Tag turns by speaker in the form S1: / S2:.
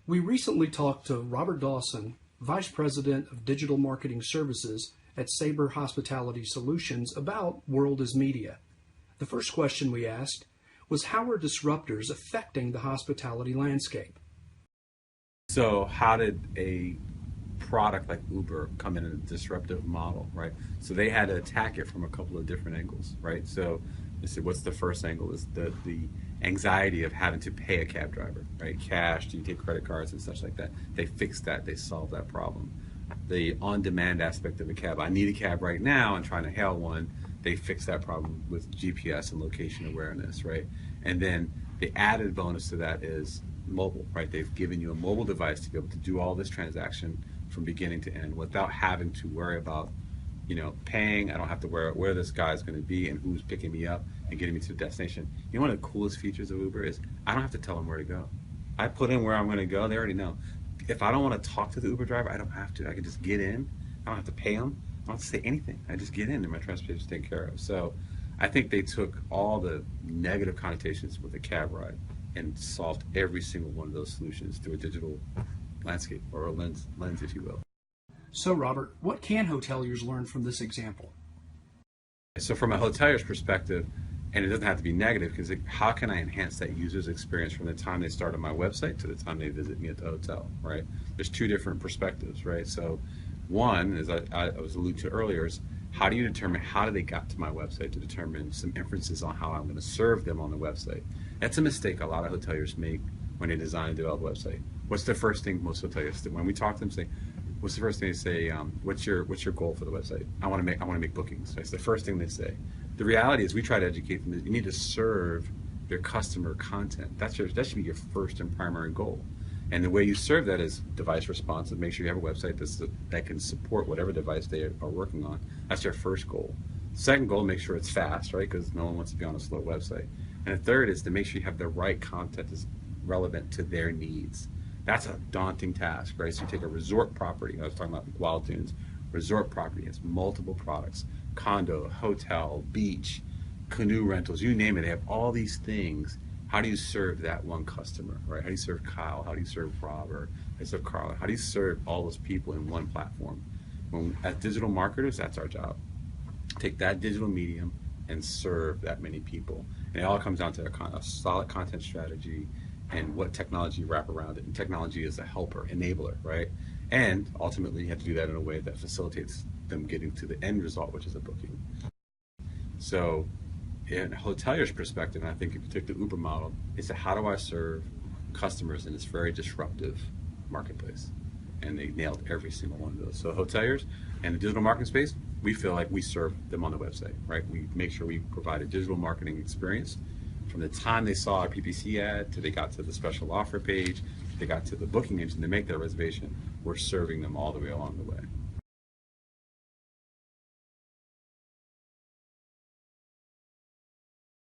S1: We recently talked to Robert Dawson, Vice President of Digital Marketing Services at Sabre Hospitality Solutions, about World is Media. The first question we asked was, how are disruptors affecting the hospitality landscape?
S2: So how did a product like Uber come in a disruptive model, right? So they had to attack it from a couple of different angles, right? So they said, what's the first angle is the anxiety of having to pay a cab driver, right? Cash, do you take credit cards and such like that? They fixed that, they solved that problem. The on-demand aspect of a cab, I need a cab right now and trying to hail one, they fixed that problem with GPS and location awareness, right? And then the added bonus to that is mobile, right? They've given you a mobile device to be able to do all this transaction from beginning to end without having to worry about, paying. I don't have to worry where this guy's going to be and who's picking me up and getting me to the destination. One of the coolest features of Uber is I don't have to tell them where to go. I put in where I'm going to go. They already know. If I don't want to talk to the Uber driver, I don't have to. I can just get in. I don't have to pay them. I don't have to say anything. I just get in and my transportation is taken care of. So I think they took all the negative connotations with a cab ride and solved every single one of those solutions through a digital landscape or a lens, if you will.
S1: So, Robert, what can hoteliers learn from this example?
S2: So from a hotelier's perspective, and it doesn't have to be negative, because how can I enhance that user's experience from the time they start on my website to the time they visit me at the hotel, right? There's two different perspectives, right? So one, as I was alluding to earlier, is how do you determine how they got to my website to determine some inferences on how I'm going to serve them on the website. That's a mistake a lot of hoteliers make when they design and develop a website. What's the first thing most hoteliers do? When we talk to them, say, what's the first thing they say? What's your goal for the website? I want to make bookings. That's the first thing they say. The reality is we try to educate them that you need to serve your customer content. That should be your first and primary goal. And the way you serve that is device responsive. Make sure you have a website that can support whatever device they are working on. That's your first goal. Second goal, make sure it's fast, right? Because no one wants to be on a slow website. And the third is to make sure you have the right content that's relevant to their needs. That's a daunting task, right? So you take a resort property, I was talking about Wild Tunes, resort property has multiple products, condo, hotel, beach, canoe rentals, you name it, they have all these things. How do you serve that one customer, right? How do you serve Kyle? How do you serve Robert? How do you serve Carla? How do you serve all those people in one platform? As digital marketers, that's our job. Take that digital medium and serve that many people. And it all comes down to a solid content strategy and what technology you wrap around it. And technology is a helper, enabler, right? And ultimately, you have to do that in a way that facilitates them getting to the end result, which is a booking. So in a hotelier's perspective, and I think if you take the Uber model, it's how do I serve customers in this very disruptive marketplace? And they nailed every single one of those. So hoteliers and the digital marketing space, we feel like we serve them on the website, right? We make sure we provide a digital marketing experience from the time they saw our PPC ad to they got to the special offer page, they got to the booking engine to make their reservation. We're serving them all the way along the way.